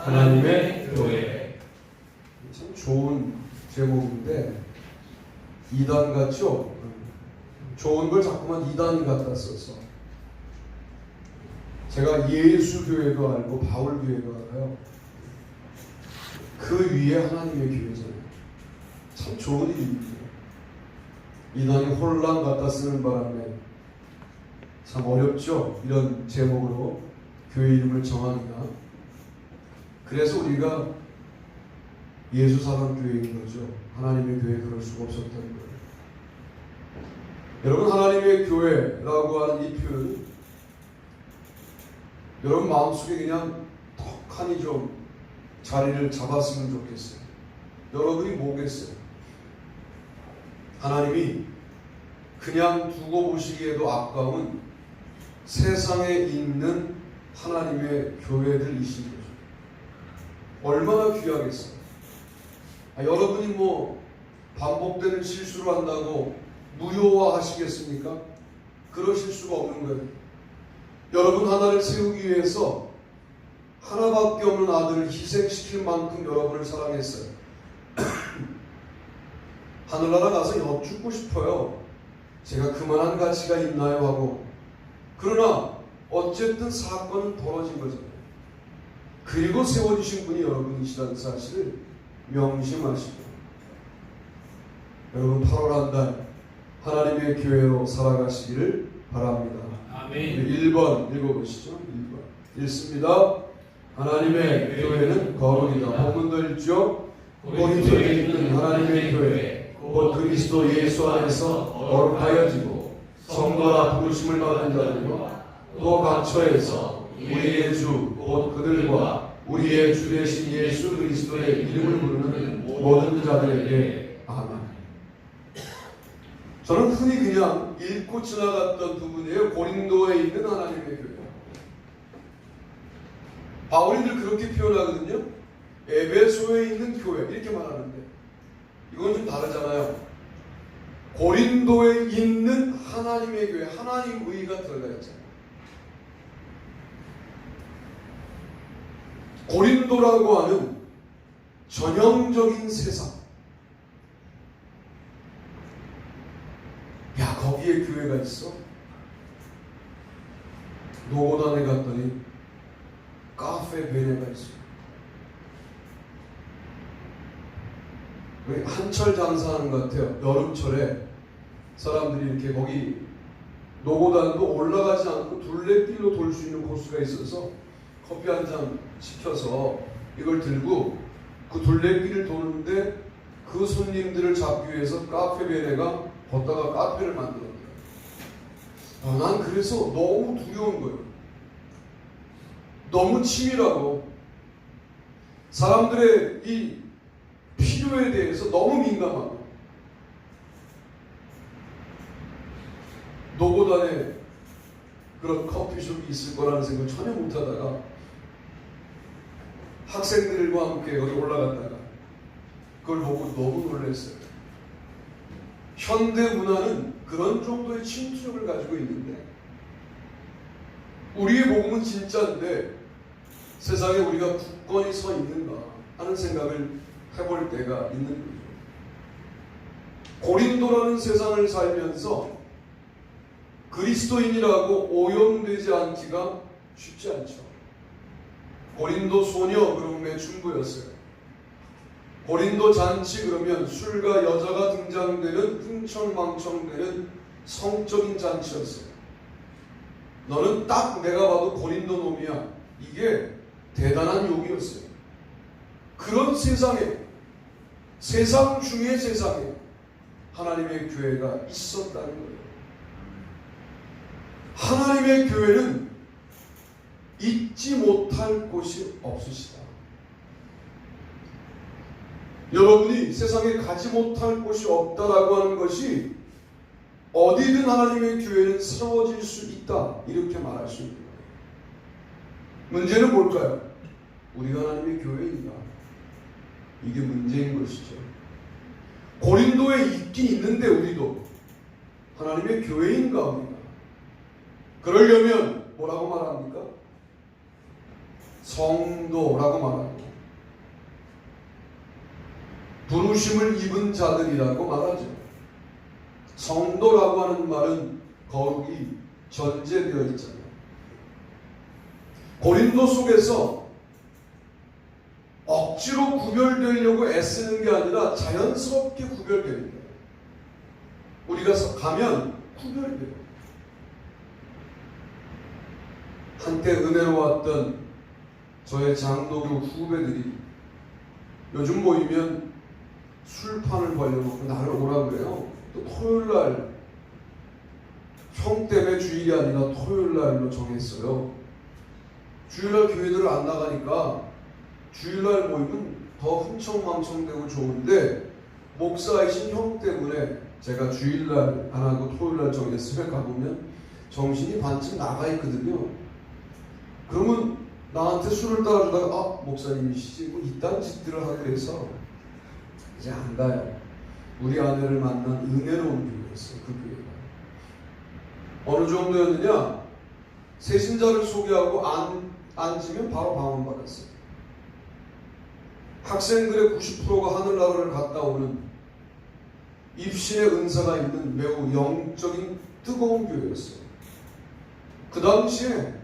하나님의 교회. 참 좋은 제목인데 이단 같죠? 좋은 걸 자꾸만 이단 갖다 써서 제가 예수 교회도 알고 바울 교회도 알아요. 그 위에 하나님의 교회잖아요. 참 좋은 일입니다. 이단이 혼란 갖다 쓰는 바람에 참 어렵죠. 이런 제목으로 교회 이름을 정하기가. 그래서 우리가 예수 사랑 교회인 거죠. 하나님의 교회 그럴 수가 없었다는 거예요. 여러분, 하나님의 교회라고 하는 이 표현 여러분 마음속에 그냥 턱하니 좀 자리를 잡았으면 좋겠어요. 여러분이 뭐겠어요? 하나님이 그냥 두고 보시기에도 아까운 세상에 있는 하나님의 교회들이신 거죠. 얼마나 귀하겠어요. 여러분이 뭐 반복되는 실수를 한다고 무효화하시겠습니까? 그러실 수가 없는 거예요. 여러분 하나를 세우기 위해서 하나밖에 없는 아들을 희생시킬 만큼 여러분을 사랑했어요. 하늘나라 가서 여쭙고 싶어요. 제가 그만한 가치가 있나요? 하고. 그러나 어쨌든 사건은 벌어진 거잖아요. 그리고 세워주신 분이 여러분이시라는 사실을 명심하시고, 여러분 8월 한 달 하나님의 교회로 살아가시기를 바랍니다. 아멘. 1번 읽어보시죠. 1번 읽습니다. 하나님의 교회는 거룩이다. 본문도 읽죠. 고린도에 있는 하나님의 교회 곧 그리스도 예수 안에서 거룩하여지고 성도라 부르심을 받은 자들과 또 각처에서 우리의 주 곧 그들과 우리의 주 되신 예수 그리스도의 이름을 부르는 모든 자들에게 아멘. 저는 흔히 그냥 읽고 지나갔던 부분이에요. 고린도에 있는 하나님의 교회. 바울이 늘 그렇게 표현하거든요. 에베소에 있는 교회 이렇게 말하는데 이건 좀 다르잖아요. 고린도에 있는 하나님의 교회, 하나님 의가 들어가 있잖아요. 고린도라고 하는 전형적인 세상. 야, 거기에 교회가 있어? 노고단에 갔더니 카페 베네가 있어. 한철 장사하는 것 같아요. 여름철에 사람들이 이렇게 거기 노고단도 올라가지 않고 둘레길로 돌 수 있는 코스가 있어서 커피 한 잔 시켜서 이걸 들고 그 둘레길을 도는데 그 손님들을 잡기 위해서 카페 베네가 걷다가 카페를 만들었대요. 난 그래서 너무 두려운 거예요. 너무 치밀하고 사람들의 이 필요에 대해서 너무 민감하고 노고단에 그런 커피숍이 있을 거라는 생각을 전혀 못하다가 학생들과 함께 거기 올라갔다가 그걸 보고 너무 놀랐어요. 현대 문화는 그런 정도의 침투력을 가지고 있는데 우리의 복음은 진짜인데 세상에 우리가 굳건히 서 있는가 하는 생각을 해볼 때가 있는 거죠. 고린도라는 세상을 살면서 그리스도인이라고 오염되지 않기가 쉽지 않죠. 고린도 소녀 그러면 매춘부였어요. 고린도 잔치 그러면 술과 여자가 등장되는 흥청망청되는 성적인 잔치였어요. 너는 딱 내가 봐도 고린도 놈이야. 이게 대단한 욕이었어요. 그런 세상에, 세상 중의 세상에 하나님의 교회가 있었다는 거예요. 하나님의 교회는 잊지 못할 곳이 없으시다. 여러분이 세상에 가지 못할 곳이 없다라고 하는 것이 어디든 하나님의 교회는 세워질 수 있다 이렇게 말할 수 있는 거예요. 문제는 뭘까요? 우리가 하나님의 교회인가? 이게 문제인 것이죠. 고린도에 있긴 있는데 우리도 하나님의 교회인가 우리가? 그러려면 뭐라고 말합니까? 성도라고 말합니다. 부르심을 입은 자들이라고 말하죠. 성도라고 하는 말은 거룩이 전제되어 있잖아요. 고린도 속에서 억지로 구별되려고 애쓰는 게 아니라 자연스럽게 구별되는 거예요. 우리가 가면 구별돼요. 한때 은혜로 왔던 저의 장로교 후배들이 요즘 모이면 술판을 벌려놓고 나를 오라 그래요. 또 토요일날, 형 때문에 주일이 아니라 토요일날로 정했어요. 주일날 교회들을 안 나가니까 주일날 모이면 더 흥청망청되고 좋은데 목사이신 형 때문에 제가 주일날 안 하고 토요일날 정했으면 가보면 정신이 반쯤 나가 있거든요. 그러면 나한테 술을 따라주다가 목사님이시지 뭐 이딴 짓들을 하게 해서 이제 안 가요. 우리 아내를 만난 은혜로운 교회였어요. 그 교회가 어느 정도였느냐, 세신자를 소개하고 앉으면 바로 방언받았어요. 학생들의 90%가 하늘나라를 갔다 오는 입신의 은사가 있는 매우 영적인 뜨거운 교회였어요. 그 당시에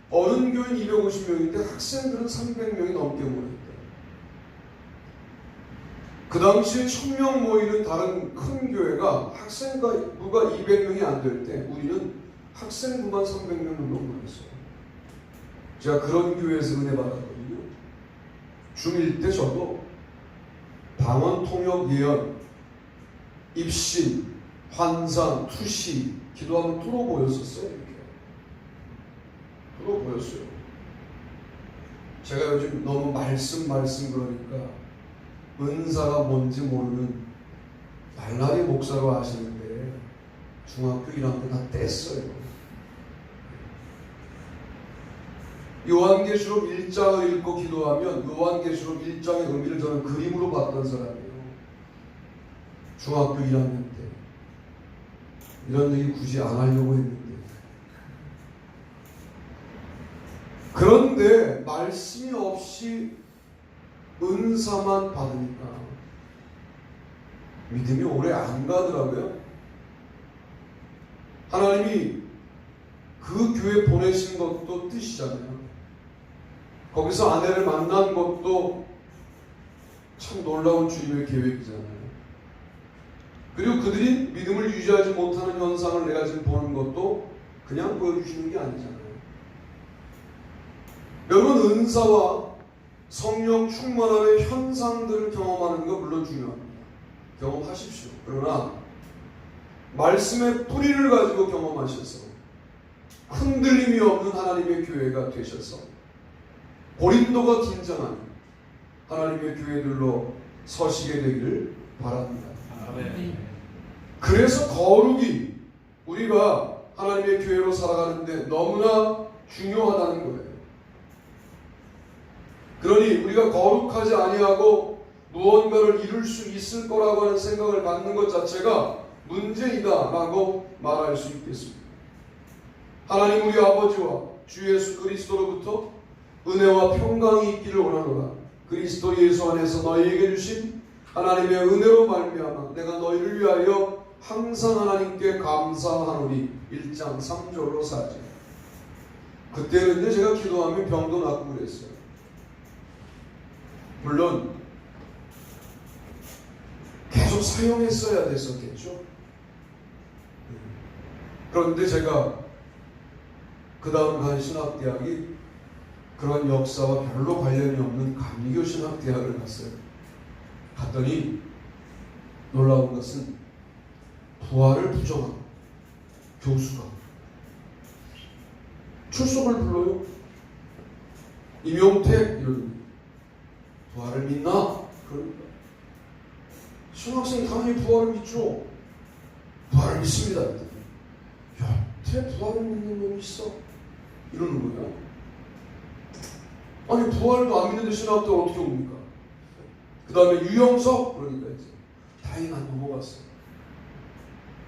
어른 교인 250명인데 학생들은 300명이 넘게 모였다. 그 당시에 1000명 모이는 다른 큰 교회가 학생부가 200명이 안 될 때 우리는 학생부만 300명 정도 모였어요. 제가 그런 교회에서 은혜 받았거든요. 중1 때 저도 방언, 통역, 예언, 입신, 환상, 투시 기도하면 뚫어 보였었어요. 이렇게 뚫어 보였어요. 제가 요즘 너무 말씀 그러니까 은사가 뭔지 모르는 날라리 목사로 아시는데 중학교 1학년 때 다 뗐어요. 요한계시록 1장을 읽고 기도하면 요한계시록 1장의 의미를 저는 그림으로 봤던 사람이에요. 중학교 1학년 때. 이런 얘기 굳이 안 하려고 했는데. 그런데 말씀이 없이 은사만 받으니까 믿음이 오래 안 가더라고요. 하나님이 그 교회 보내신 것도 뜻이잖아요. 거기서 아내를 만난 것도 참 놀라운 주님의 계획이잖아요. 그리고 그들이 믿음을 유지하지 못하는 현상을 내가 지금 보는 것도 그냥 보여주시는 게 아니잖아요. 여러분, 은사와 성령 충만함의 현상들을 경험하는 거 물론 중요합니다. 경험하십시오. 그러나 말씀의 뿌리를 가지고 경험하셔서 흔들림이 없는 하나님의 교회가 되셔서 고린도가 긴장하는 하나님의 교회들로 서시게 되기를 바랍니다. 아멘. 그래서 거룩이 우리가 하나님의 교회로 살아가는데 너무나 중요하다는 거예요. 그러니 우리가 거룩하지 아니하고 무언가를 이룰 수 있을 거라고 하는 생각을 갖는 것 자체가 문제이다라고 말할 수 있겠습니다. 하나님 우리 아버지와 주 예수 그리스도로부터 은혜와 평강이 있기를 원하노라. 그리스도 예수 안에서 너희에게 주신 하나님의 은혜로 말미암아 내가 너희를 위하여 항상 하나님께 감사하노니 1장 3절로 4절. 그때는 제가 기도하면 병도 낫고 그랬어요. 물론 계속 사용했어야 됐었겠죠. 그런데 제가 그 다음 간 신학대학이 그런 역사와 별로 관련이 없는 감리교 신학대학을 갔어요. 갔더니 놀라운 것은 부활을 부정한 교수가 출석을 불러요. 임용택 이런 부활을 믿나? 그러니까 신학생 당연히 부활을 믿죠. 부활을 믿습니다. 여태 부활을 믿는 놈이 있어? 이러는 거야. 아니 부활도 안 믿는데 신학대학 어떻게 옵니까? 그 다음에 유영석 그러니까 이제 다행히 난 넘어갔어.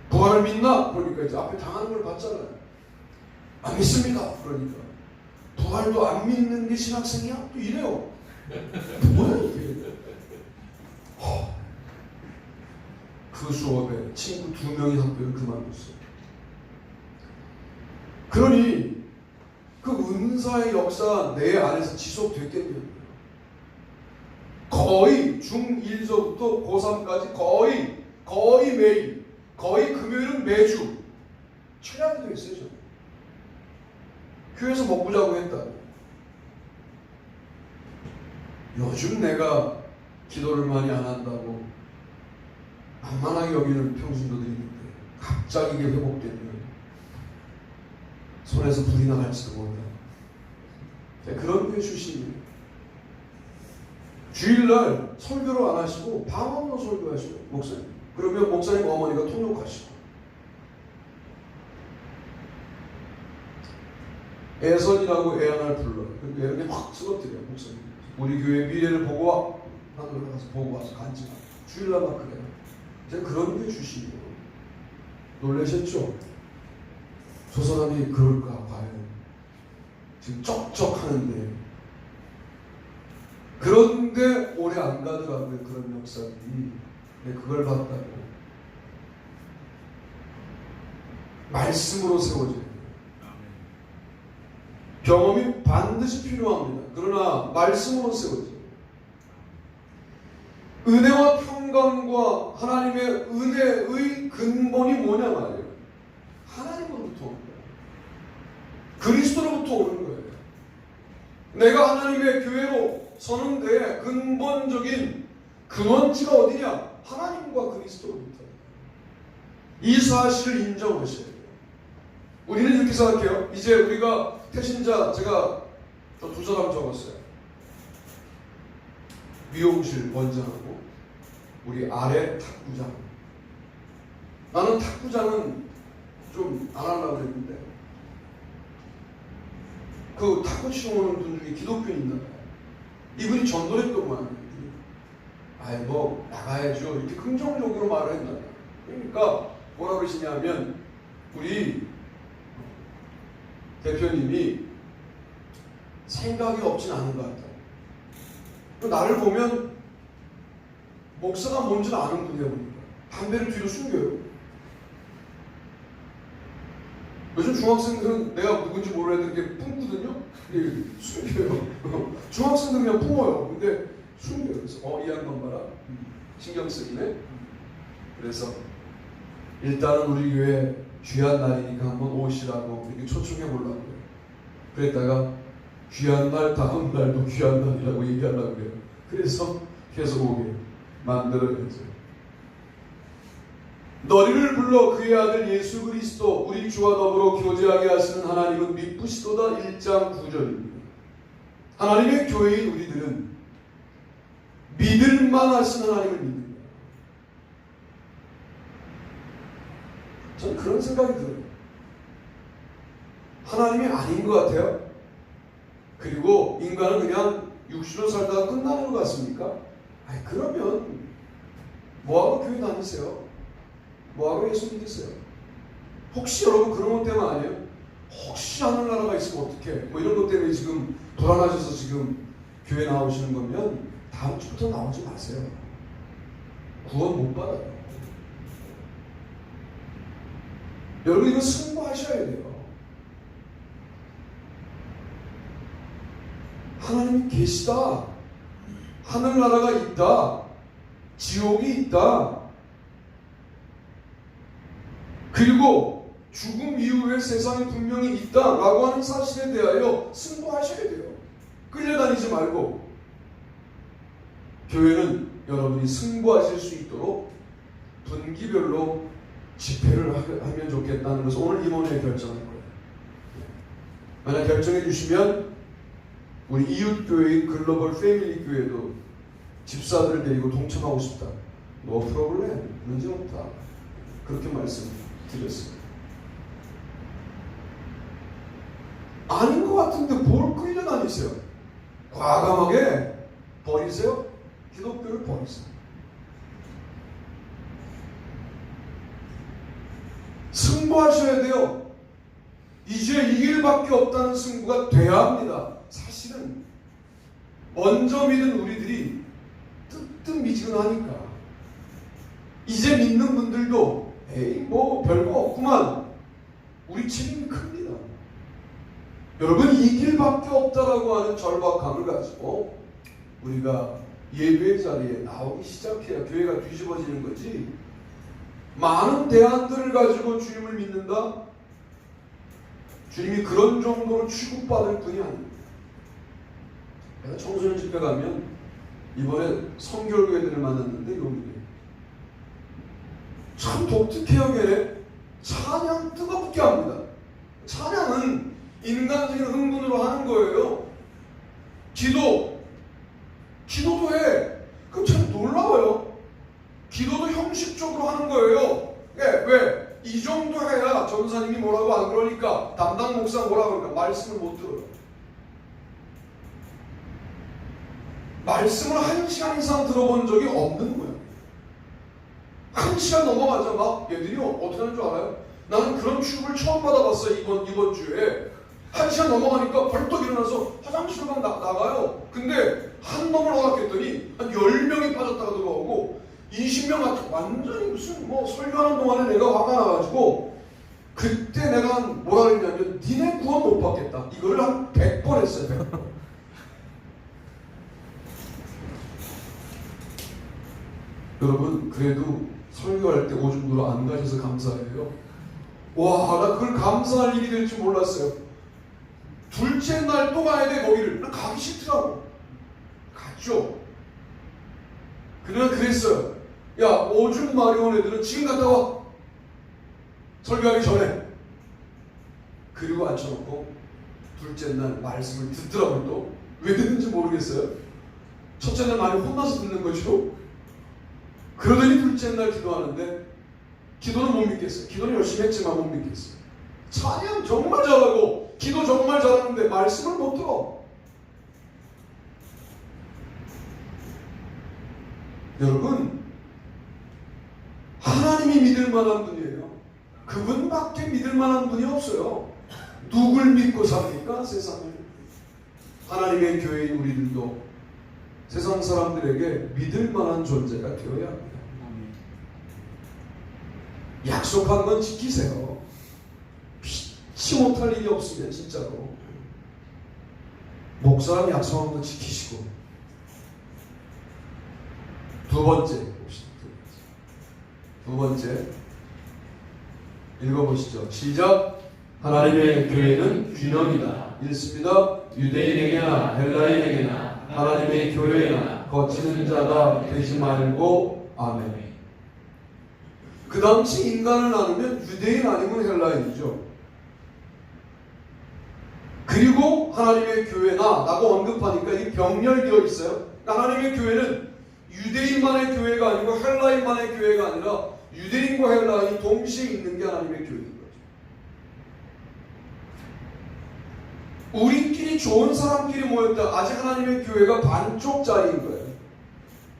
부활을 믿나? 그러니까 이제 앞에 당하는 걸 봤잖아요. 안 믿습니다. 그러니까 부활도 안 믿는 게 신학생이야? 또 이래요. 뭐야 이게? 그 수업에 친구 2명이 학교를 그만뒀어요. 그러니 그 은사의 역사가 내 안에서 지속됐겠냐고요. 거의 중1서부터 고3까지 거의 매일, 거의 금요일은 매주 철야기도 했어요. 저는. 교회에서 먹고 자고 했다. 요즘 내가 기도를 많이 안 한다고 만만하게 여기는 평신도들이 있는데 갑자기 이게 회복되면 손에서 불이 나갈지도 몰라요. 그런 교회 출신이에요. 주일날 설교를 안 하시고 방언으로 설교하시고 목사님. 그러면 목사님 어머니가 통역하시고 애선이라고 애 하나를 불러요. 애를 확 쓰러뜨려요. 목사님. 우리 교회 미래를 보고 와. 하늘에 가서 보고 와서 간증하고. 주일날 막 그래요. 제가 그런 게 주시고 놀라셨죠? 저 사람이 그럴까 과연 지금 쩍쩍하는데 그런데 오래 안 가더라고요. 그런 역사들이. 근데 그걸 봤다고 말씀으로 세워져야 돼요. 경험이 반드시 필요합니다. 그러나 말씀으로 세워져요. 은혜와 평강과 하나님의 은혜의 근본이 뭐냐 말이에요. 하나님으로부터 오는 거예요. 그리스도로부터 오는 거예요. 내가 하나님의 교회로 서는데 근본적인 근원지가 어디냐? 하나님과 그리스도로부터. 이 사실을 인정하셔야 돼요. 우리는 이렇게 생각해요. 이제 우리가 태신자, 제가 저 2사람 적었어요. 미용실 원장하고 우리 아래 탁구장. 나는 탁구장은 좀 안 하려고 했는데 그 탁구 치러 오는 분 중에 기독교인 있나 봐요. 이분이 전도했더만 아이 뭐 나가야죠 이렇게 긍정적으로 말을 했나 봐요. 그러니까 뭐라 그러시냐면 우리 대표님이 생각이 없진 않은 것 같아요. 나를 보면 목사가 뭔지는 아는 분이야 보니까 담배를 뒤로 숨겨요. 요즘 중학생들은 내가 누군지 모르는 애들 이렇게 품거든요. 숨겨요. 중학생들은 그냥 품어요. 근데 숨겨요. 그래서 이 양반 봐라. 신경 쓰이네. 그래서 일단은 우리 교회 귀한 날이니까 한번 오시라고 이렇게 초청해 보려고요. 그랬다가 귀한 날 다음 날도 귀한 날이라고 얘기하려고 그래요. 그래서 계속 오게 만들어야죠. 너희를 불러 그의 아들 예수 그리스도 우리 주와 더불어 교제하게 하시는 하나님은 미쁘시도다 1장 9절입니다. 하나님의 교회인 우리들은 믿을만 하신 하나님을 믿는다. 저는 그런 생각이 들어요. 하나님이 아닌 것 같아요. 그리고 인간은 그냥 육신으로 살다가 끝나는 것 같습니까? 아니 그러면 뭐하고 교회 다니세요? 뭐하고 예수 믿으세요? 혹시 여러분 그런 것 때문 아니에요? 혹시 하늘나라가 있으면 어떡해? 뭐 이런 것 때문에 지금 불안하셔서 지금 교회 나오시는 거면 다음 주부터 나오지 마세요. 구원 못 받아요. 여러분 이거 승부하셔야 돼요. 하나님이 계시다. 하늘나라가 있다. 지옥이 있다. 그리고 죽음 이후에 세상이 분명히 있다라고 하는 사실에 대하여 승부하셔야 돼요. 끌려다니지 말고. 교회는 여러분이 승부하실 수 있도록 분기별로 집회를 하면 좋겠다는 것을 오늘 임원회에 결정할 거예요. 만약 결정해 주시면 우리 이웃교회인 글로벌 패밀리 교회도 집사들을 데리고 동참하고 싶다. No problem. 문제 없다. 그렇게 말씀드렸습니다. 아닌 것 같은데 뭘 끌려다니세요? 과감하게 버리세요. 기독교를 버리세요. 승부하셔야 돼요. 이제 이 길밖에 없다는 승부가 돼야 합니다. 사실은 먼저 믿은 우리들이 뜨뜻미지근하니까 이제 믿는 분들도 에이 뭐 별거 없구만. 우리 책임이 큽니다. 여러분 이 길밖에 없다라고 하는 절박함을 가지고 우리가 예배 자리에 나오기 시작해야 교회가 뒤집어지는 거지. 많은 대안들을 가지고 주님을 믿는다? 주님이 그런 정도로 취급받을 분이 아닙니다. 내가 청소년 집회 가면 이번에 성결교회들을 만났는데 여기 참 독특해요. 걔네 찬양 뜨겁게 합니다. 찬양은 인간적인 흥분으로 하는 거예요. 기도도 해. 그럼 참 놀라워요. 기도도 형식적으로 하는 거예요. 왜? 이 정도 해야 전사님이 뭐라고 안 그러니까, 담당 목사 뭐라고 그러니까 말씀을 못 들어요. 말씀을 1시간 이상 들어본 적이 없는 거예요. 1시간 넘어가자 막 얘들이 어떻게 하는 줄 알아요? 나는 그런 취급을 처음 받아봤어요. 이번 주에 1시간 넘어가니까 벌떡 일어나서 화장실로 나가요. 근데 한 놈을 허락했더니 한 10명이 빠졌다가 들어오고 20명 완전히 무슨 뭐 설교하는 동안에 내가 화가 나가지고 그때 내가 뭐라 그랬냐면 니네 구원 못 받겠다. 이거를 한 100번 했어요. 100번. 여러분 그래도 설교할 때 오줌으로 안 가셔서 감사해요. 와, 나 그걸 감사할 일이 될 줄 몰랐어요. 둘째 날 또 가야 돼 거기를. 나 가기 싫더라고. 갔죠. 그러나 그랬어요. 야, 오줌 마려운 애들은 지금 갔다 와. 설교하기 전에. 그리고 앉혀놓고 둘째 날 말씀을 듣더라고요. 또 왜 듣는지 모르겠어요. 첫째 날 많이 혼나서 듣는 거죠. 그러더니 둘째 날 기도하는데 기도는 못 믿겠어요. 기도는 열심히 했지만 못 믿겠어요. 찬양 정말 잘하고 기도 정말 잘하는데 말씀을 못 들어. 여러분 하나님이 믿을 만한 분이에요. 그분밖에 믿을 만한 분이 없어요. 누굴 믿고 삽니까? 세상을. 하나님의 교회인 우리들도 세상 사람들에게 믿을 만한 존재가 되어야 합니다. 약속한 건 지키세요. 피치 못할 일이 없으면 진짜로 목사님 약속한 건 지키시고. 두 번째 읽어보시죠. 시작. 하나님의 교회는 균형이다. 읽습니다. 유대인에게나 헬라인에게나 하나님의 교회나 거치는 자가 되지 말고. 아멘. 그 당시 인간을 나누면 유대인 아니면 헬라인이죠. 그리고 하나님의 교회나 라고 언급하니까 이 병렬되어 있어요. 하나님의 교회는 유대인만의 교회가 아니고 헬라인만의 교회가 아니라 유대인과 헬라인이 동시에 있는 게 하나님의 교회인 거죠. 우리끼리 좋은 사람끼리 모였다. 아직 하나님의 교회가 반쪽짜리인 거예요.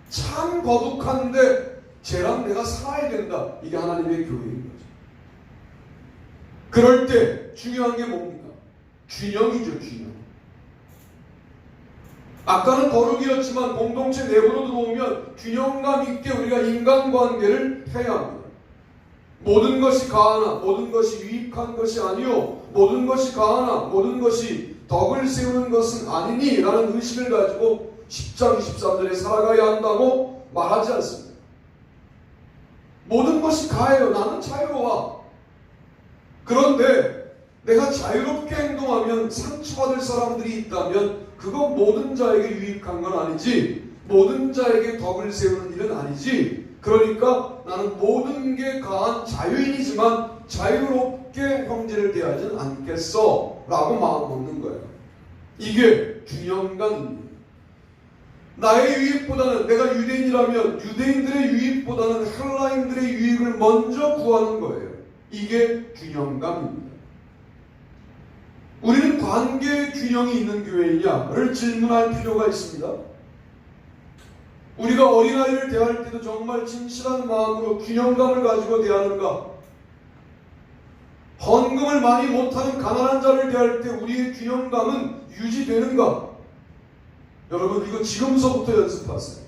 참 거룩한데 쟤랑 내가 살아야 된다. 이게 하나님의 교회인 거죠. 그럴 때 중요한 게 뭡니까? 균형이죠. 균형. 아까는 거룩이었지만 공동체 내부로 들어오면 균형감 있게 우리가 인간관계를 해야 합니다. 모든 것이 가하나 모든 것이 유익한 것이 아니요 모든 것이 가하나 모든 것이 덕을 세우는 것은 아니니 라는 의식을 가지고 10장 23절에 살아가야 한다고 말하지 않습니다. 모든 것이 가해요. 나는 자유로워. 그런데 내가 자유롭게 행동하면 상처받을 사람들이 있다면 그건 모든 자에게 유익한 건 아니지, 모든 자에게 덕을 세우는 일은 아니지. 그러니까 나는 모든 게 가한 자유인이지만 자유롭게 형제를 대하지는 않겠어 라고 마음 먹는 거예요. 이게 균형감입니다. 나의 유익보다는, 내가 유대인이라면 유대인들의 유익보다는 헬라인들의 유익을 먼저 구하는 거예요. 이게 균형감입니다. 우리는 관계의 균형이 있는 교회이냐를 질문할 필요가 있습니다. 우리가 어린아이를 대할 때도 정말 진실한 마음으로 균형감을 가지고 대하는가? 헌금을 많이 못하는 가난한 자를 대할 때 우리의 균형감은 유지되는가? 여러분 이거 지금서부터 연습하세요.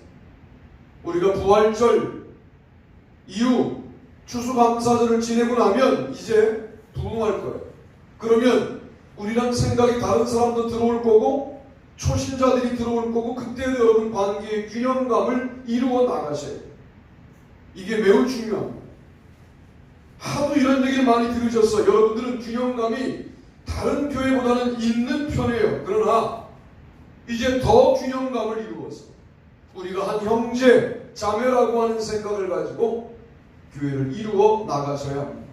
우리가 부활절 이후 추수감사절을 지내고 나면 이제 부흥할 거예요. 그러면 우리랑 생각이 다른 사람도 들어올 거고 초신자들이 들어올 거고 그때도 여러분 관계의 균형감을 이루어 나가셔야 돼요. 이게 매우 중요합니다. 하도 이런 얘기를 많이 들으셨어요. 여러분들은 균형감이 다른 교회보다는 있는 편이에요. 그러나 이제 더 균형감을 이루어서 우리가 한 형제, 자매라고 하는 생각을 가지고 교회를 이루어 나가셔야 합니다.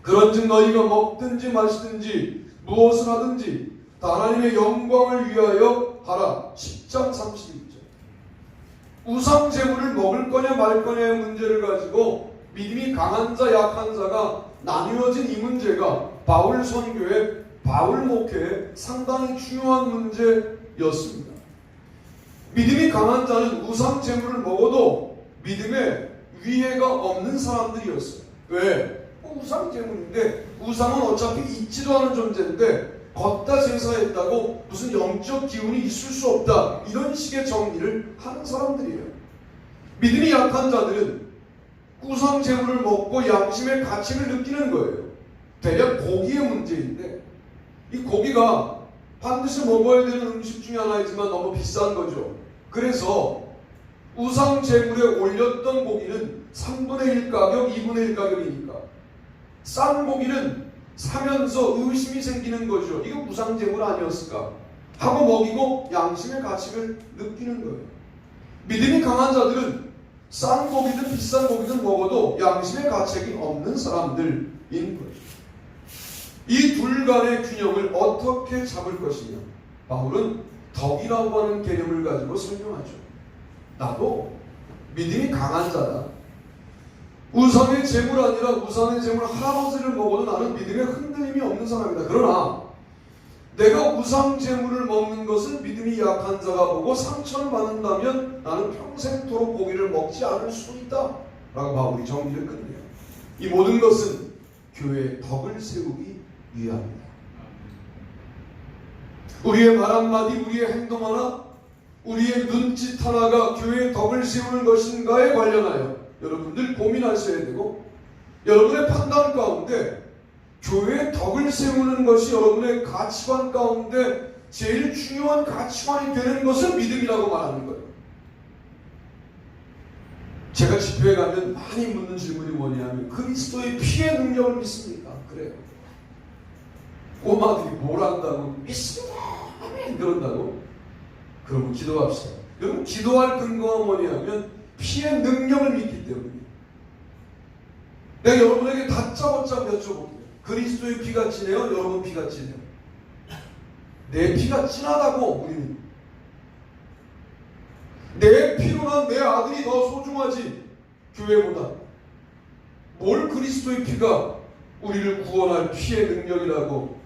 그런즉 너희가 먹든지 마시든지 무엇을 하든지 다 하나님의 영광을 위하여 하라. 10장 31절. 우상 제물을 먹을 거냐 말 거냐의 문제를 가지고 믿음이 강한 자 약한 자가 나뉘어진 이 문제가 바울 선교의 바울 목회의 상당히 중요한 문제였습니다. 믿음이 강한 자는 우상 제물을 먹어도 믿음에 위해가 없는 사람들이었어요. 왜? 우상 제물인데 우상은 어차피 있지도 않은 존재인데 걷다 제사했다고 무슨 영적 기운이 있을 수 없다. 이런 식의 정리를 하는 사람들이에요. 믿음이 약한 자들은 우상 제물을 먹고 양심의 가치를 느끼는 거예요. 대략 고기의 문제인데 이 고기가 반드시 먹어야 되는 음식 중에 하나이지만 너무 비싼 거죠. 그래서 우상 제물에 올렸던 고기는 3분의 1 가격, 2분의 1 가격이니까 싼 고기는 사면서 의심이 생기는 거죠. 이거 우상 제물 아니었을까? 하고 먹이고 양심의 가치를 느끼는 거예요. 믿음이 강한 자들은 싼 고기든 비싼 고기든 먹어도 양심의 가책이 없는 사람들인 거죠. 이 둘 간의 균형을 어떻게 잡을 것이냐? 바울은 덕이라고 하는 개념을 가지고 설명하죠. 나도 믿음이 강한 자다. 우상의 제물 아니라 우상의 제물 할아버지를 먹어도 나는 믿음에 흔들림이 없는 사람이다. 그러나 내가 우상 제물을 먹는 것을 믿음이 약한 자가 보고 상처를 받는다면 나는 평생토록 고기를 먹지 않을 수 있다. 라고 바울이 정리를 끝내요. 이 모든 것은 교회의 덕을 세우기 위함입니다. 우리의 말 한마디, 우리의 행동 하나, 우리의 눈짓 하나가 교회의 덕을 세우는 것인가에 관련하여 여러분들 고민하셔야 되고 여러분의 판단 가운데 교회의 덕을 세우는 것이 여러분의 가치관 가운데 제일 중요한 가치관이 되는 것을 믿음이라고 말하는 거예요. 제가 집회에 가면 많이 묻는 질문이 뭐냐면 그리스도의 피의 능력을 믿습니까? 그래요. 꼬마들이 뭘 한다고? 믿습니다. 아멘. 그런다고? 그러면 기도합시다. 여러분 기도할 근거가 뭐냐면 피의 능력을 믿기 때문이에요. 내가 여러분에게 다짜고짜 여쭤볼게요. 그리스도의 피가 진해요? 여러분 피가 진해요? 내 피가 진하다고 우리는. 내 피로 난 내 아들이 더 소중하지 교회보다. 뭘 그리스도의 피가 우리를 구원할 피의 능력이라고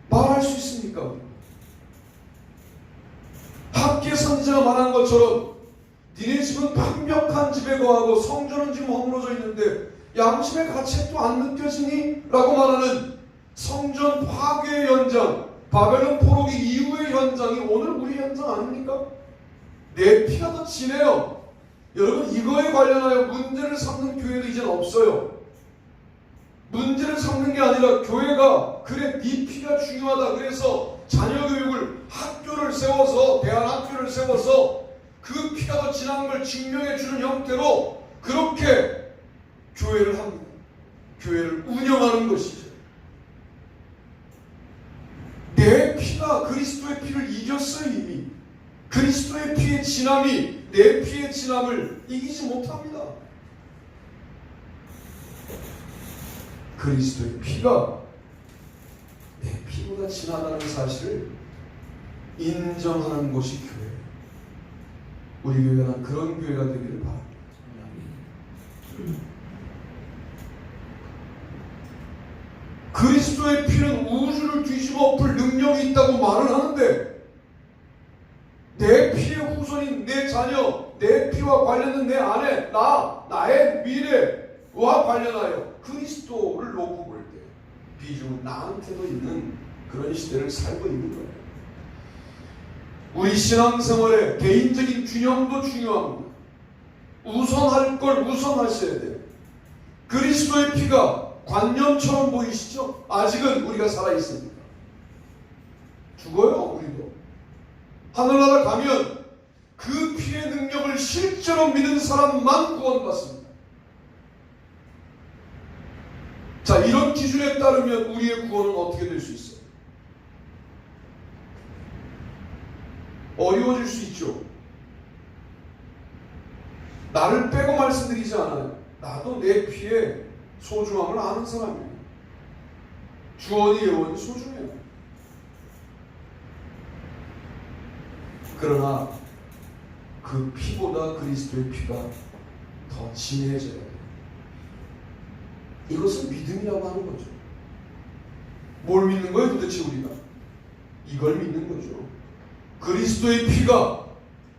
말할 수 있습니까? 학계 선지자가 말한 것처럼 니네 집은 완벽한 집에 거하고 성전은 지금 허물어져 있는데 양심의 가책도 안 느껴지니? 라고 말하는 성전 파괴의 현장, 바벨론 포로기 이후의 현장이 오늘 우리 현장 아닙니까? 내 피가 더 진해요. 여러분 이거에 관련하여 문제를 삼는 교회도 이제는 없어요. 문제를 삼는 게 아니라 교회가 그래 네 피가 중요하다. 그래서 자녀 교육을 학교를 세워서 대안학교를 세워서 그 피가 더 진한 걸 증명해 주는 형태로 그렇게 교회를 합니다. 교회를 운영하는 것이죠. 내 피가 그리스도의 피를 이겼어요. 이미 그리스도의 피의 진함이 내 피의 진함을 이기지 못합니다. 그리스도의 피가 내 피보다 진하다는 사실을 인정하는 것이 교회예요. 우리 교회가 난 그런 교회가 되기를 바랍니다. 그리스도의 피는 우주를 뒤집어 엎을 능력이 있다고 말을 하는데 내 피의 후손인 내 자녀, 내 피와 관련된 내 아내, 나의 미래와 관련하여 그리스도를 놓고 볼 때 비중은 나한테도 있는 그런 시대를 살고 있는 거예요. 우리 신앙생활의 개인적인 균형도 중요합니다. 우선할 걸 우선하셔야 돼요. 그리스도의 피가 관념처럼 보이시죠? 아직은 우리가 살아있습니다. 죽어요, 우리도. 하늘나라 가면 그 피의 능력을 실제로 믿는 사람만 구원받습니다. 자, 이런 기준에 따르면 우리의 구원은 어떻게 될 수 있어요? 어려워질 수 있죠. 나를 빼고 말씀드리지 않아요. 나도 내 피의 소중함을 아는 사람이에요. 주원이 예원이 소중해요. 그러나 그 피보다 그리스도의 피가 더 진해져야 돼요. 이것은 믿음이라고 하는 거죠. 뭘 믿는 거예요 도대체 우리가? 이걸 믿는 거죠. 그리스도의 피가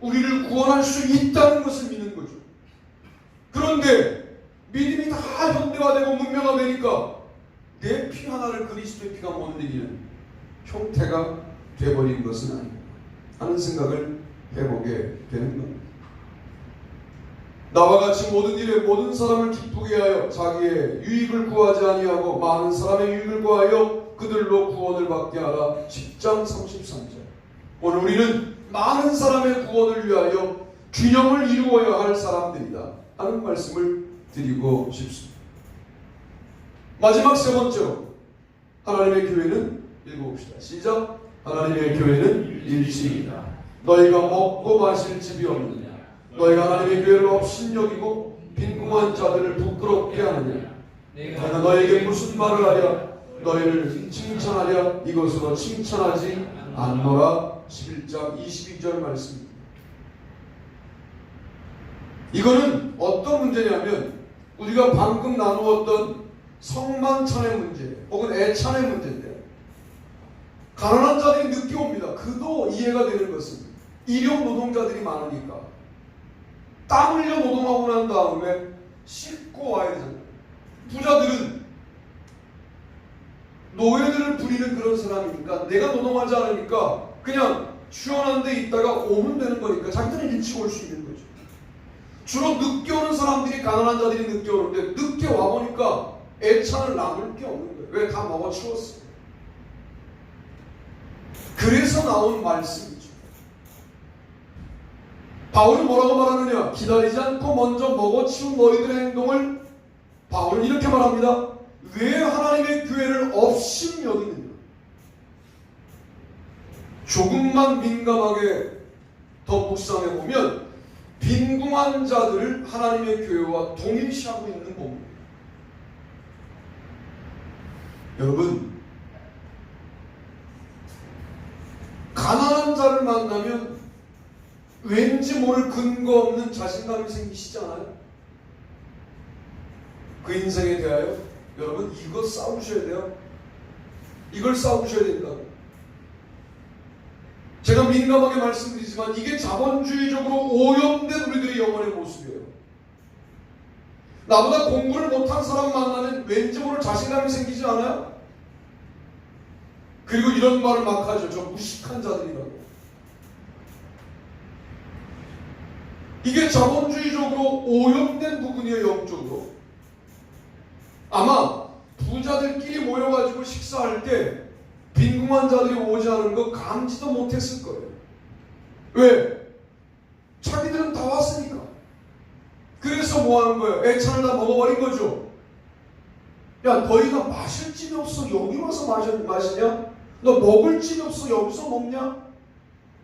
우리를 구원할 수 있다는 것을 믿는 거죠. 그런데 믿음이 다 현대화되고 문명화되니까 내 피 하나를 그리스도의 피가 못 이기는 형태가 되어버린 것은 아닌가 하는 생각을 해보게 되는 겁니다. 나와 같이 모든 일에 모든 사람을 기쁘게 하여 자기의 유익을 구하지 아니하고 많은 사람의 유익을 구하여 그들로 구원을 받게 하라. 10장 33절. 오늘 우리는 많은 사람의 구원을 위하여 균형을 이루어야 할 사람들이다 하는 말씀을 드리고 싶습니다. 마지막 세 번째로 하나님의 교회는 읽어봅시다. 시작. 하나님의 교회는 일치이다. 너희가 먹고 마실 집이 없느냐? 너희가 하나님의 교회를 업신여기고 빈궁한 자들을 부끄럽게 하느냐? 내가 너희에게 무슨 말을 하랴? 너희를 칭찬하랴? 이것으로 칭찬하지 않노라. 11장 22절 말씀입니다. 이거는 어떤 문제냐면 우리가 방금 나누었던 성만찬의 문제 혹은 애찬의 문제인데, 가난한 자들이 늦게 옵니다. 그도 이해가 되는 것은 일용 노동자들이 많으니까 땀 흘려 노동하고 난 다음에 씻고 와야 되잖아요. 부자들은 노예들을 부리는 그런 사람이니까 내가 노동하지 않으니까 그냥 시원한 데 있다가 오면 되는 거니까 자기들은 일찍 올 수 있는 거죠. 주로 늦게 오는 사람들이, 가난한 자들이 늦게 오는데 늦게 와보니까 애찬을 나눌 게 없는 거예요. 왜? 다 먹어치웠어요. 그래서 나온 말씀이죠. 바울은 뭐라고 말하느냐? 기다리지 않고 먼저 먹어치운 너희들의 행동을 바울은 이렇게 말합니다. 왜 하나님의 교회를 업신여기느냐? 조금만 민감하게 더 묵상해 보면 빈궁한 자들을 하나님의 교회와 동일시하고 있는 겁니다. 여러분, 가난한 자를 만나면 왠지 모를 근거 없는 자신감이 생기시지 않아요? 그 인생에 대하여 여러분 이거 싸우셔야 돼요. 이걸 싸우셔야 된다고. 제가 민감하게 말씀드리지만 이게 자본주의적으로 오염된 우리들의 영혼의 모습이에요. 나보다 공부를 못한 사람 만나면 왠지 모를 자신감이 생기지 않아요? 그리고 이런 말을 막 하죠. 저 무식한 자들이라고. 이게 자본주의적으로 오염된 부분이에요. 영적으로. 아마 부자들끼리 모여가지고 식사할 때 빈궁한 자들이 오지 않은 거 감지도 못했을 거예요. 왜? 자기들은 다 왔으니까. 그래서 뭐 하는 거예요? 애찬을 다 먹어버린 거죠. 야, 너희가 마실 집이 없어 여기 와서 마시냐? 너 먹을 집이 없어 여기서 먹냐?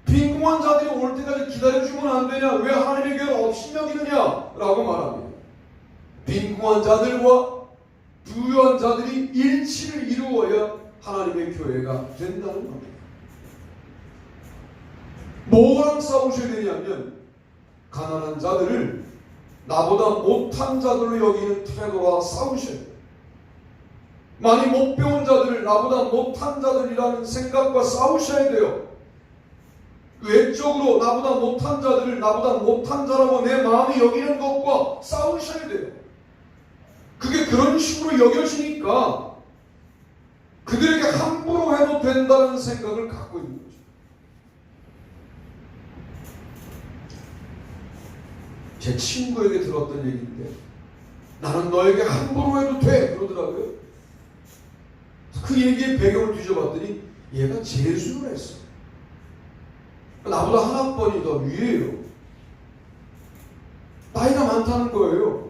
빈궁한 자들이 올 때까지 기다려주면 안 되냐? 왜 하나님의 교회를 업신여기느냐? 라고 말합니다. 빈궁한 자들과 부유한 자들이 일치를 이루어야 하나님의 교회가 된다는 겁니다. 뭐랑 싸우셔야 되냐면 가난한 자들을 나보다 못한 자들로 여기는 태도와 싸우셔야 돼요. 많이 못 배운 자들을 나보다 못한 자들이라는 생각과 싸우셔야 돼요. 외적으로 나보다 못한 자들을 나보다 못한 자라고 내 마음이 여기는 것과 싸우셔야 돼요. 그게 그런 식으로 여겨지니까 그들에게 함부로 해도 된다는 생각을 갖고 있는 거죠. 제 친구에게 들었던 얘기인데 나는 너에게 함부로 해도 돼 그러더라고요. 그 얘기의 배경을 뒤져봤더니 얘가 재수를 했어. 나보다 한 학번이 더 위에요. 나이가 많다는 거예요.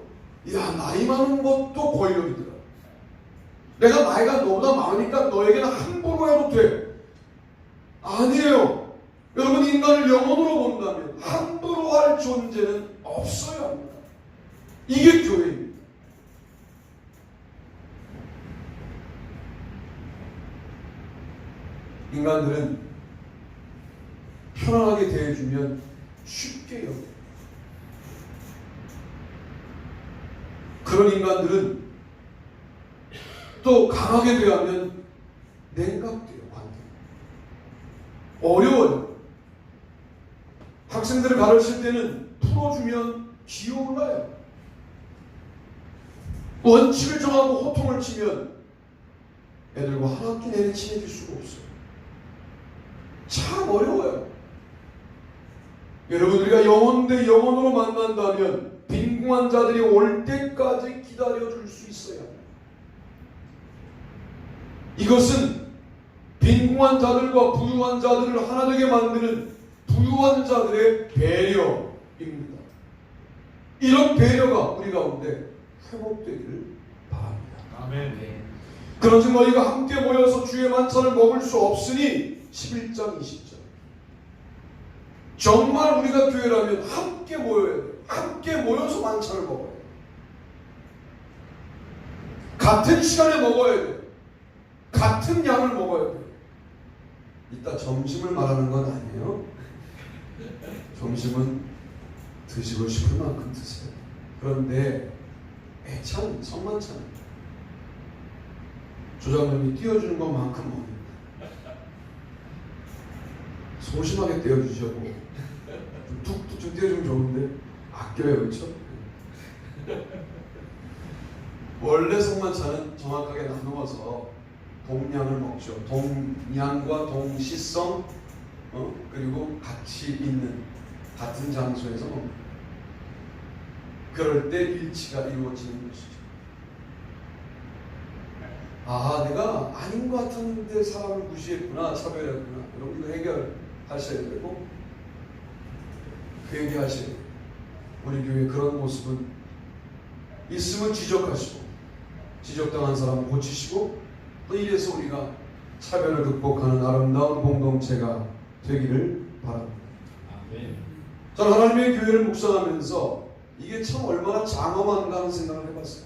야, 나이 많은 것도 권력이더라. 내가 나이가 너보다 많으니까 너에게는 함부로 해도 돼. 아니에요. 여러분, 인간을 영혼으로 본다면 함부로 할 존재는 없어야 합니다. 이게 교회입니다. 인간들은 편안하게 대해주면 쉽게 여겨요. 그런 인간들은 또 강하게 대하면 냉각돼요. 관계 어려워요. 학생들을 가르칠 때는 풀어주면 기어올라요. 원칙을 정하고 호통을 치면 애들과 한 학기 내내 친해질 수가 없어요. 참 어려워요. 여러분, 우리가 영혼 대 영혼으로 만난다면 빈궁한 자들이 올 때까지 기다려줄 수 있어야 합니다. 이것은 빈궁한 자들과 부유한 자들을 하나 되게 만드는 부유한 자들의 배려입니다. 이런 배려가 우리 가운데 회복되기를 바랍니다. 아멘. 그런즉 너희가 함께 모여서 주의 만찬을 먹을 수 없으니 11장 20절. 정말 우리가 교회라면 함께 모여야 돼요. 함께 모여서 만찬을 먹어야 돼요. 같은 시간에 먹어야 돼요. 같은 양을 먹어야 돼요. 이따 점심을 말하는 건 아니에요. 점심은 드시고 싶을 만큼 드세요. 그런데 애찬 성만찬 조장님이 띄워주는 것만큼 먹는 소심하게 떼어주셔도 툭툭 좀 떼어주면 좋은데 아껴요. 그렇죠? 원래 성만찬은 정확하게 나누어서 동량을 먹죠. 동량과 동시성 그리고 같이 있는 같은 장소에서 먹는, 그럴 때 일치가 이루어지는 것이죠. 아, 내가 아닌 것 같았는데 사람을 무시했구나, 차별했구나. 여러분 이거 해결하셔야 되고, 그 얘기하셔야 돼요. 우리 교회 그런 모습은 있으면 지적하시고, 지적당한 사람은 고치시고, 또 이래서 우리가 차별을 극복하는 아름다운 공동체가 되기를 바랍니다. 아멘. 저는 하나님의 교회를 묵상하면서 이게 참 얼마나 장엄한가 하는 생각을 해봤어요.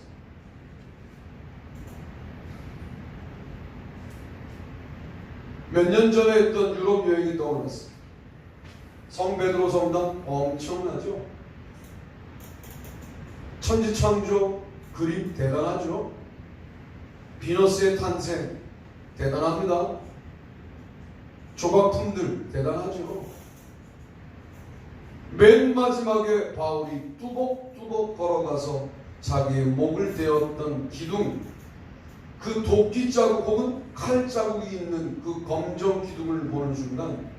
몇 년 전에 했던 유럽 여행이 떠올랐어요. 성 베드로 성당 엄청나죠? 천지창조 그림 대단하죠? 비너스의 탄생 대단합니다. 조각품들 대단하죠? 맨 마지막에 바울이 뚜벅뚜벅 걸어가서 자기의 목을 대었던 기둥, 그 도끼 자국 혹은 칼 자국이 있는 그 검정 기둥을 보는 순간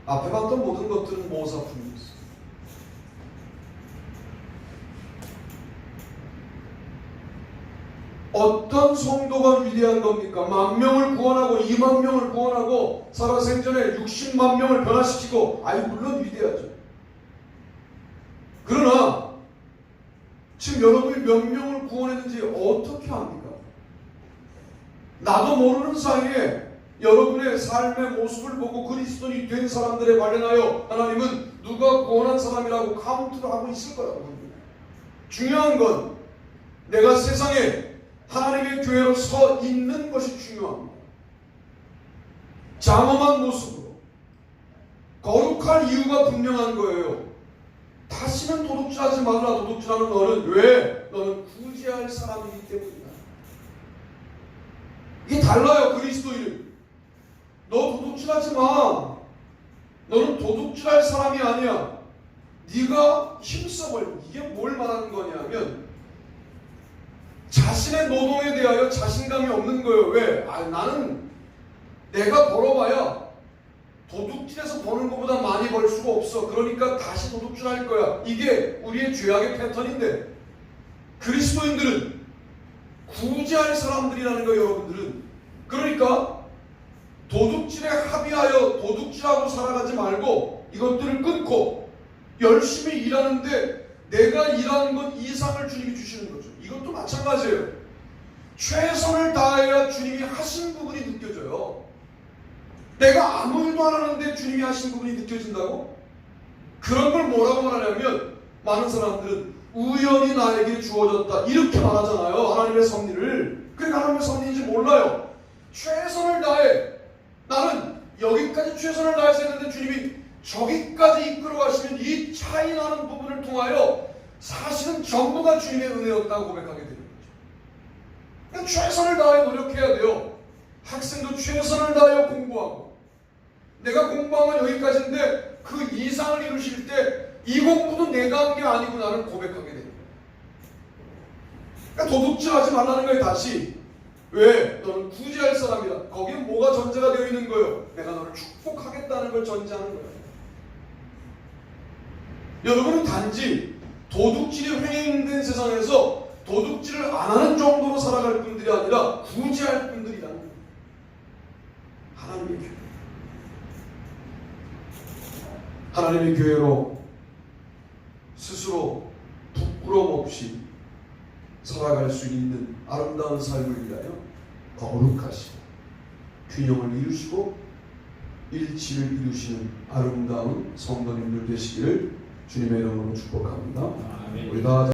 앞에 봤던 모든 것들은 모사품이었어요. 어떤 성도가 위대한 겁니까? 10,000명을 구원하고 20,000명을 구원하고 살아생전에 60만 명을 변화시키고, 물론 위대하죠. 그러나 지금 여러분이 몇 명을 구원했는지 어떻게 합니까? 나도 모르는 사이에 여러분의 삶의 모습을 보고 그리스도인이 된 사람들에 관련하여 하나님은 누가 구원한 사람이라고 카운트를 하고 있을 거라고 합니다. 중요한 건 내가 세상에 하나님의 교회로 서 있는 것이 중요합니다. 장엄한 모습으로 거룩할 이유가 분명한 거예요. 다시는 도둑질하지 말라. 도둑질하는 너는 왜? 너는 구제할 사람이기 때문이다. 이게 달라요. 그리스도인은 너 도둑질하지 마. 너는 도둑질할 사람이 아니야. 네가 힘써볼, 이게 뭘 말하는 거냐면 자신의 노동에 대하여 자신감이 없는 거예요. 왜? 나는 내가 벌어봐야 도둑질해서 버는 것보다 많이 벌 수가 없어. 그러니까 다시 도둑질할 거야. 이게 우리의 죄악의 패턴인데, 그리스도인들은 구제할 사람들이라는 거예요, 여러분들은. 그러니까 도둑질에 합의하여 도둑질하고 살아가지 말고 이것들을 끊고 열심히 일하는데 내가 일하는 것 이상을 주님이 주시는 거죠. 이것도 마찬가지예요. 최선을 다해야 주님이 하신 부분이 느껴져요. 내가 아무 일도 안 하는데 주님이 하신 부분이 느껴진다고? 그런 걸 뭐라고 말하냐면, 많은 사람들은 우연히 나에게 주어졌다 이렇게 말하잖아요. 하나님의 섭리를. 그게 하나님의 섭리인지 몰라요. 최선을 다해, 나는 여기까지 최선을 다해서 했는데 주님이 저기까지 이끌어 가시면 이 차이 나는 부분을 통하여 사실은 전부가 주님의 은혜였다고 고백하게 되는 거죠. 그러니까 최선을 다해 노력해야 돼요. 학생도 최선을 다하여 공부하고, 내가 공부한 건 여기까지인데 그 이상을 이루실 때 이 공부도 내가 한 게 아니구나를 고백하게 되는 거예요. 그러니까 도둑질하지 말라는 거예요. 다시. 왜? 너는 구제할 사람이다. 거기에 뭐가 전제가 되어 있는 거예요? 내가 너를 축복하겠다는 걸 전제하는 거예요. 여러분은 단지 도둑질이 횡행된 세상에서 도둑질을 안 하는 정도로 살아갈 분들이 아니라 구제할 분들이라는 거예요. 하나님의 교회. 하나님의 교회로 스스로 부끄럼 없이 살아갈 수 있는 아름다운 삶을 위하여 거룩하시고 균형을 이루시고 일치를 이루시는 아름다운 성도님들 되시기를 주님의 이름으로 축복합니다. 아멘. 우리 다